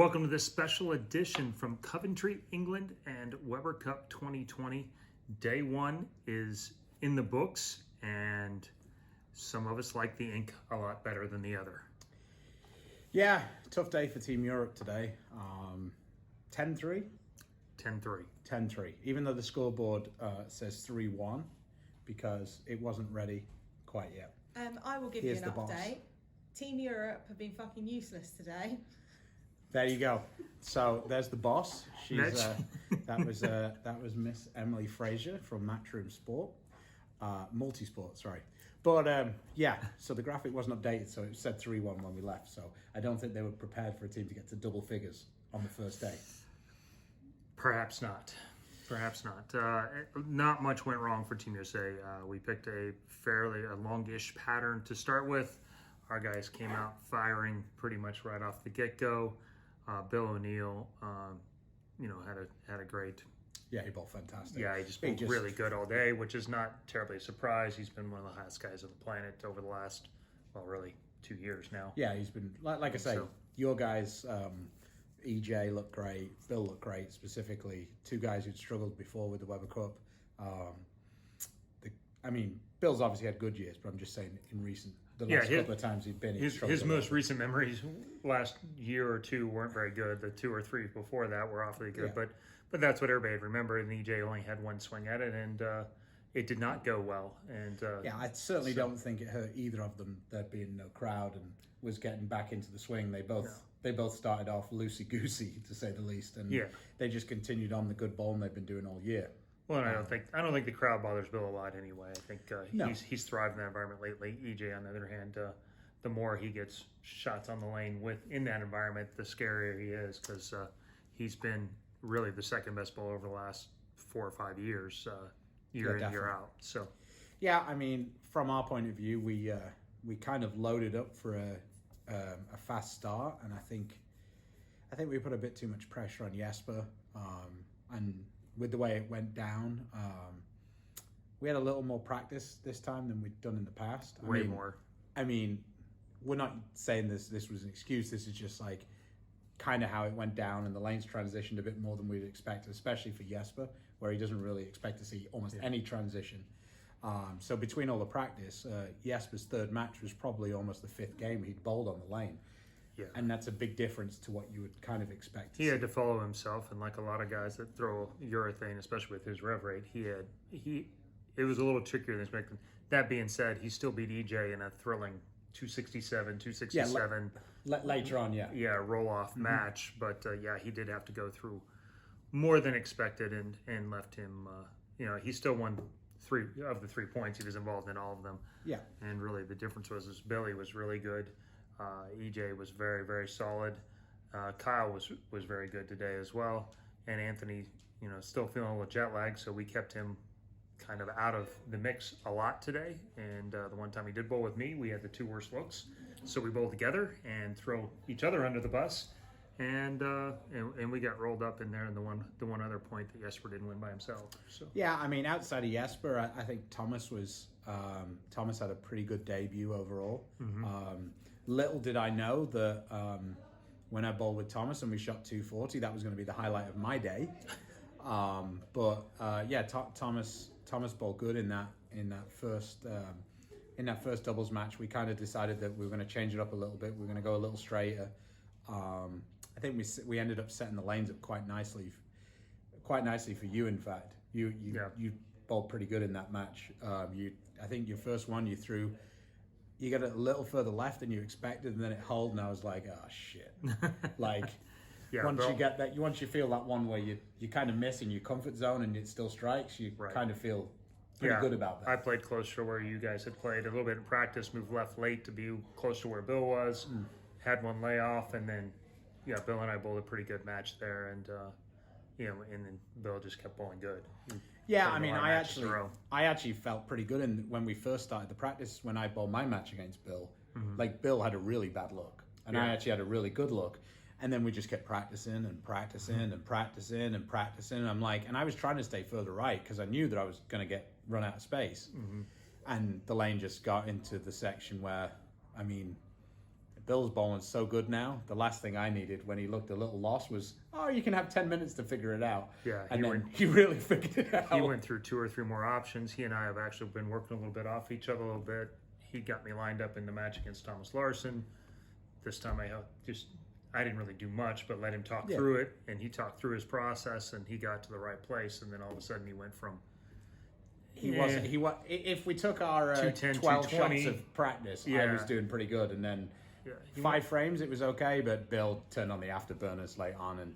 Welcome to this special edition from Coventry, England and Weber Cup 2020. Day one is in the books, and some of us like the ink a lot better than the other. Yeah, tough day for Team Europe today. 10-3? 10-3. 10-3. Even though the scoreboard says 3-1 because it wasn't ready quite yet. I will give Here's you an the boss. update. Team Europe have been fucking useless today. There you go. So there's the boss. She's Mitch. that was Miss Emily Fraser from Matchroom Sport, Multisport. Sorry, but yeah. So the graphic wasn't updated, so it said 3-1 when we left. So I don't think they were prepared for a team to get to double figures on the first day. Perhaps not. Perhaps not. Not much went wrong for Team USA. We picked a fairly longish pattern to start with. Our guys came out firing pretty much right off the get-go. Bill O'Neill, had a great. Yeah, he bowled fantastic. Yeah, he just bowled really good all day, which is not terribly a surprise. He's been one of the hottest guys on the planet over the last, really 2 years now. Yeah, he's been like I say, your guys, EJ looked great, Bill looked great. Specifically, two guys who'd struggled before with the Weber Cup. Bill's obviously had good years, but I'm just saying in the last couple of times he'd been, his most recent memories last year or two weren't very good. The 2 or 3 before that were awfully good, Yeah. but that's what everybody had remembered. And EJ only had one swing at it, and it did not go well. And I certainly don't think it hurt either of them there being no crowd and was getting back into the swing. They both started off loosey goosey to say the least, and they just continued on the good bowling they've been doing all year. Well, and I don't think the crowd bothers Bill a lot anyway. I think he's thrived in that environment lately. EJ, on the other hand, the more he gets shots on the lane in that environment, the scarier he is, because he's been really the second best bowler over the last 4 or 5 years, year in, year out. So, yeah, I mean, from our point of view, we kind of loaded up for a fast start, and I think we put a bit too much pressure on Jesper, and with the way it went down, we had a little more practice this time than we'd done in the past. Way more. I mean, we're not saying this was an excuse. This is just like kind of how it went down, and the lanes transitioned a bit more than we'd expected, especially for Jesper, where he doesn't really expect to see almost any transition. So between all the practice, Jesper's third match was probably almost the 5th game he'd bowled on the lane. Yeah. And that's a big difference to what you would kind of expect. He had to follow himself, and like a lot of guys that throw urethane, especially with his rev rate, it was a little trickier than expected. That being said, he still beat EJ in a thrilling 267, 267. Later on, roll-off match. But, he did have to go through more than expected and left him, he still won 3 of the 3 points. He was involved in all of them. Yeah. And really the difference was Billy was really good. EJ was very, very solid. Kyle was very good today as well. And Anthony, still feeling a little jet lag, so we kept him kind of out of the mix a lot today. And the one time he did bowl with me, we had the 2 worst looks. So we bowled together and throw each other under the bus. And we got rolled up in there in the one other point that Jesper didn't win by himself. So yeah, I mean, outside of Jesper, I think Thomas had a pretty good debut overall. Mm-hmm. Little did I know that when I bowled with Thomas and we shot 240, that was going to be the highlight of my day. Thomas bowled good in that first doubles match. We kind of decided that we were going to change it up a little bit. We were going to go a little straighter. I think we ended up setting the lanes up quite nicely for you. In fact, you bowled pretty good in that match. I think your first one you got it a little further left than you expected, and then it held, and I was like, oh shit. Like once you feel that one where you kind of miss in your comfort zone and it still strikes, you kind of feel pretty good about that. I played closer to where you guys had played a little bit in practice, moved left late to be close to where Bill was, had one layoff, and then Bill and I bowled a pretty good match there, and and then Bill just kept bowling good. Yeah, I mean, I actually felt pretty good when we first started the practice. When I bowled my match against Bill, like Bill had a really bad look, and I actually had a really good look. And then we just kept practicing and practicing and practicing and practicing. And I'm like, and I was trying to stay further right because I knew that I was going to get run out of space. And the lane just got into the section where, I mean, Bill's bowling so good now. The last thing I needed when he looked a little lost was, oh, you can have 10 minutes to figure it out. Yeah, And then he really figured it out. He went through 2 or 3 more options. He and I have actually been working a little bit off each other a little bit. He got me lined up in the match against Thomas Larson. This time I didn't really do much, but let him talk through it, and he talked through his process, and he got to the right place, and then all of a sudden he went from If we took our 210, 12 shots 220, of practice, I yeah. was doing pretty good, and then he 5 frames it was okay, but Bill turned on the afterburners late on, and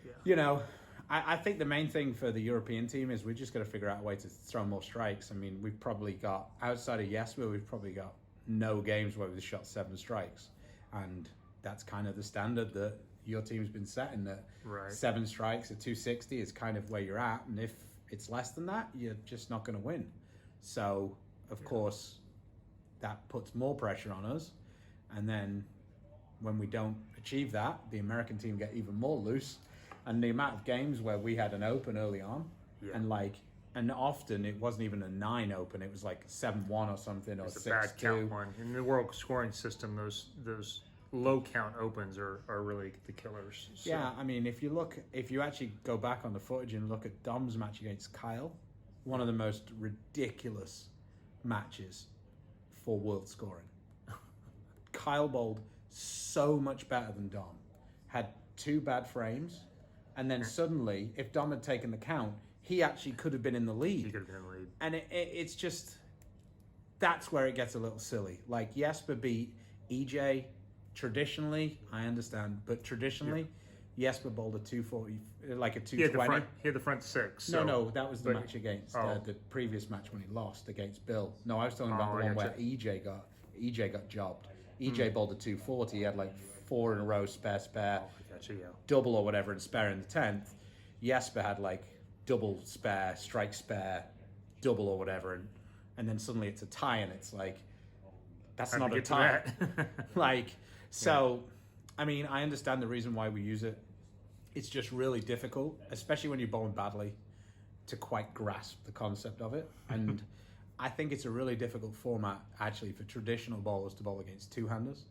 Yeah. you know, I think the main thing for the European team is we just got to figure out a way to throw more strikes. I mean, we've probably got, outside of Jesper, we've probably got no games where we've shot 7 strikes, and that's kind of the standard that your team's been setting, that Right. 7 strikes at 260 is kind of where you're at, and if it's less than that, you're just not going to win. So, of course, that puts more pressure on us, and then when we don't achieve that, the American team get even more loose, and the amount of games where we had an open early on, Yeah. and often it wasn't even a 9 open, it was like 7-1 or something, or It's a bad 6-2. count one. In the world scoring system, those low count opens are really the killers. So, Yeah, I mean, if you actually go back on the footage and look at Dom's match against Kyle, one of the most ridiculous matches for world scoring. Kyle bowled so much better than Dom, had 2 bad frames, and then suddenly, if Dom had taken the count, he actually could have been in the lead. He could have been in the lead. And it's just, that's where it gets a little silly. Like, Jesper beat EJ traditionally, I understand, but traditionally, Jesper bowled a 240, like a He had 220. the front 6. No, So, no, that was the but- match against oh. the previous match when he lost against Bill. No, I was talking about Oh, the one yeah, where EJ got jobbed. EJ bowled a 240. He had like 4 in a row, spare, Oh, I gotcha, yeah. double or whatever, and spare in the 10th. Jesper had like double spare, strike spare, double or whatever, and then suddenly it's a tie, and it's like, that's How'd not we a get to tie. that? Like, so, I mean, I understand the reason why we use it. It's just really difficult, especially when you're bowling badly, to quite grasp the concept of it. And I think it's a really difficult format, actually, for traditional bowlers to bowl against 2-handers,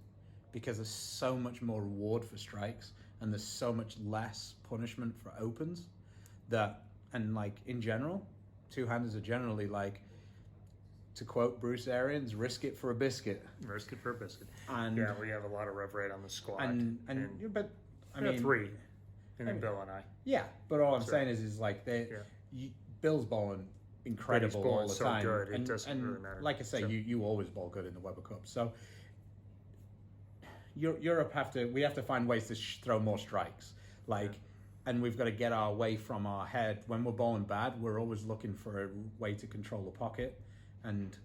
because there's so much more reward for strikes, and there's so much less punishment for opens, that, and like, in general, 2-handers are generally like, to quote Bruce Arians, risk it for a biscuit. Risk it for a biscuit. And Yeah, we have a lot of rev rate on the squad. but I we have mean, 3, and then mean- Bill and I. yeah. But all I'm Sorry. saying is like Yeah. Bill's bowling incredible bowling all the so time. good, it and, doesn't and really matter. Like I say, So- you always bowl good in the Weber Cup. So Europe we have to find ways to throw more strikes. Like, and we've got to get our way from our head. When we're bowling bad, we're always looking for a way to control the pocket, and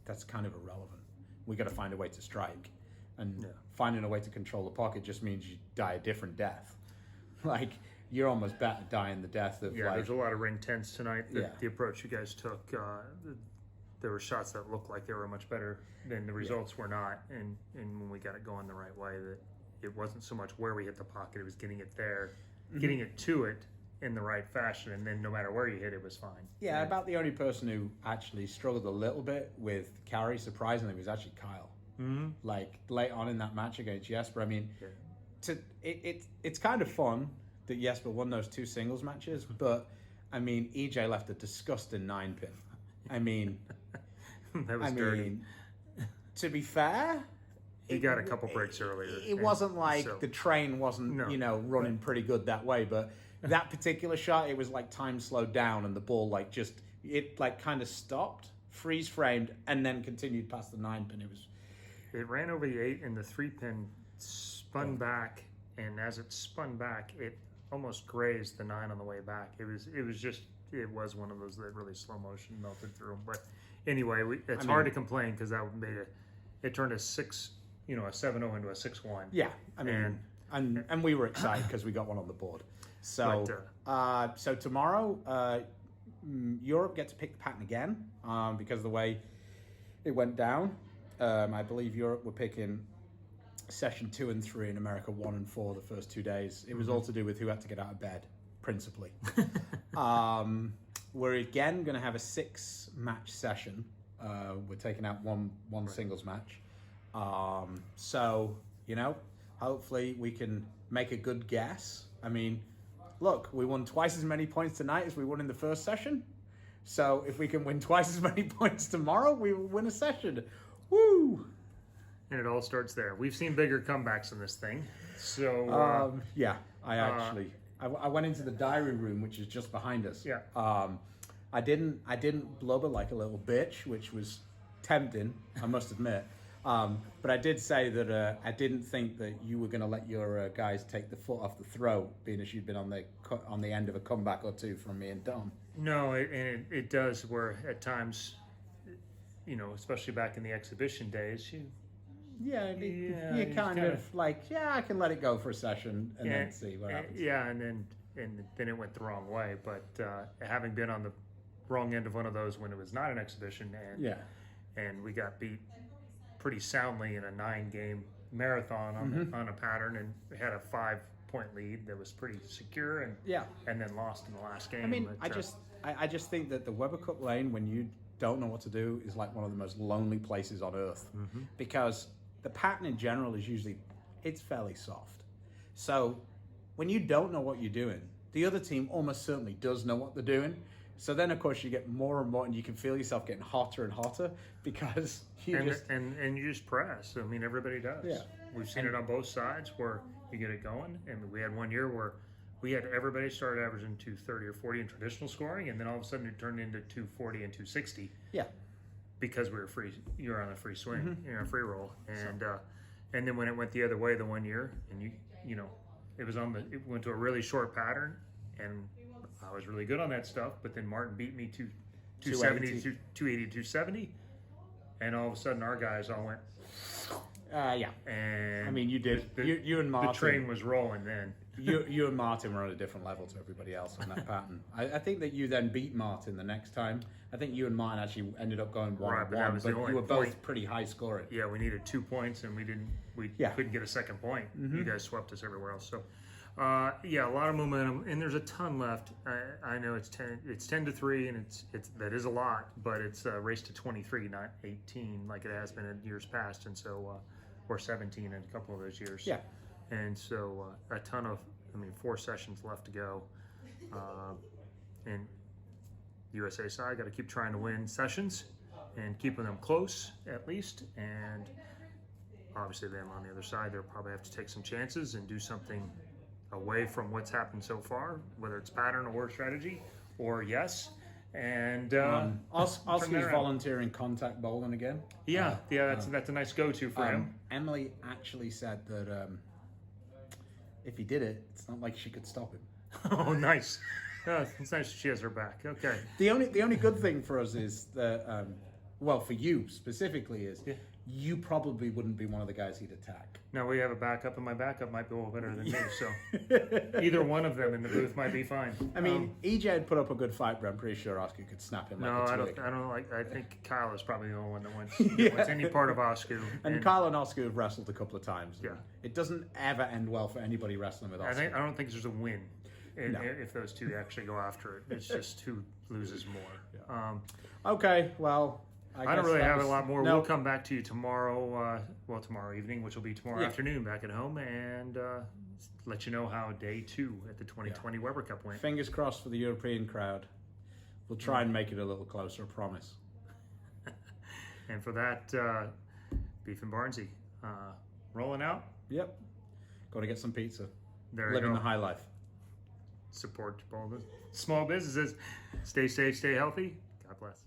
that's kind of irrelevant. We got to find a way to strike, and finding a way to control the pocket just means you die a different death. Like, you're almost better dying the death of Yeah, like, there's a lot of ring 10s tonight. Yeah. The approach you guys took, there were shots that looked like they were much better than the results were not. And when we got it going the right way, that it wasn't so much where we hit the pocket, it was getting it there, getting it to it in the right fashion, and then no matter where you hit, it was fine. Yeah, about the only person who actually struggled a little bit with carry, surprisingly, was actually Kyle. Mm-hmm. Like, late on in that match against Jesper, I mean, Yeah. it's kind of fun that Jesper won those 2 singles matches, but, I mean, EJ left a disgusting 9-pin. I mean, That was dirty. to be fair, He got a couple breaks earlier. it wasn't like so- the train wasn't, No. running pretty good that way, but that particular shot, it was like time slowed down and the ball it kind of stopped, freeze framed, and then continued past the 9-pin. It ran over the 8 and the 3-pin spun back, and as it spun back, it almost grazed the 9 on the way back. It was one of those that really slow motion melted through. But anyway, it's hard to complain because that made it turned a 7-0 into a 6-1. Yeah, I mean, and we were excited because we got one on the board. So, so tomorrow, Europe get to pick the pattern again because of the way it went down. I believe Europe were picking session 2 and 3, in America 1 and 4 the first 2 days. It was all to do with who had to get out of bed, principally. We're again going to have a 6-match session. We're taking out one singles match. So, you know, hopefully we can make a good guess. I mean, look, we won twice as many points tonight as we won in the first session. So if we can win twice as many points tomorrow, we will win a session. Woo! And it all starts there. We've seen bigger comebacks in this thing. So, Yeah, I went into the diary room, which is just behind us. Yeah. I didn't blubber like a little bitch, which was tempting, I must admit. But I did say that I didn't think that you were going to let your guys take the foot off the throat, being as you've been on the end of a comeback or two from me and Dom. no, it does where at times, you know, especially back in the exhibition days, Yeah, you you just kind kinda- of like, yeah, I can let it go for a session and then see what happens. Yeah, and then it went the wrong way. But having been on the wrong end of one of those when it was not an exhibition, Yeah. and we got beat pretty soundly in a 9-game marathon on a pattern, and we had a 5-point lead that was pretty secure, and Yeah. then lost in the last game. I mean, But, I just think that the Weber Cup lane, when you don't know what to do, is like one of the most lonely places on earth, because the pattern in general is usually it's fairly soft. So when you don't know what you're doing, the other team almost certainly does know what they're doing. So then, of course, you get more and more, and you can feel yourself getting hotter and hotter because you and you just press. I mean, everybody does. Yeah. We've seen it on both sides where you get it going. And we had one year where we had everybody started averaging 230 or 40 in traditional scoring, and then all of a sudden it turned into 240 and 260 yeah. because we were free. You're on a free swing, you're on a free roll, and then when it went the other way the one year, and you know, it went to a really short pattern, and I was really good on that stuff, but then Martin beat me to 270, 280, 270, and all of a sudden our guys all went. Yeah. And I mean, you did. You and the Martin. train was rolling then. you and Martin were on a different level to everybody else on that pattern. I think that you then beat Martin the next time. I think you and Martin actually ended up going 1-1, Right, but that was the but only you were both point. pretty high scoring. Yeah, we needed 2 points, and we Yeah. couldn't get a second point. You guys swept us everywhere else. So, yeah, a lot of momentum, and there's a ton left. I know it's 10-3, and it's that is a lot, but it's a race to 23, not 18 like it has been in years past, and so or 17 in a couple of those years. Yeah. And so a ton of, 4 sessions left to go, and USA side got to keep trying to win sessions and keeping them close at least, and obviously them on the other side, they'll probably have to take some chances and do something away from what's happened so far, whether it's pattern or strategy or and Oscar's turn that around. volunteering contact bowling again. That's a nice go-to for him. Emily actually said that if he did it, it's not like she could stop him. Oh, nice. It's nice she has her back. Okay. The only good thing for us is that, well, for you specifically, is you probably wouldn't be one of the guys he'd attack. Now we have a backup, and my backup might be a little better than me, so either one of them in the booth might be fine. I mean, EJ had put up a good fight, but I'm pretty sure Oscar could snap him. No, like a I twig. don't like. I think Kyle is probably the only one that wants any part of Oscar. And Kyle and Oscar have wrestled a couple of times. Yeah. It doesn't ever end well for anybody wrestling with Oscar. I don't think there's a win No. if those two actually go after it. It's just who loses more. Okay, well, I guess don't really that have was- a lot more. No. We'll come back to you tomorrow. Tomorrow evening, which will be tomorrow Yeah. afternoon, back at home, and let you know how day 2 at the 2020 Weber Cup went. Fingers crossed for the European crowd. We'll try and make it a little closer, I promise. And for that, Beef and Barnsey rolling out. Yep. Got to get some pizza. There you Living go. the high life. Support small businesses. Stay safe, stay healthy. God bless.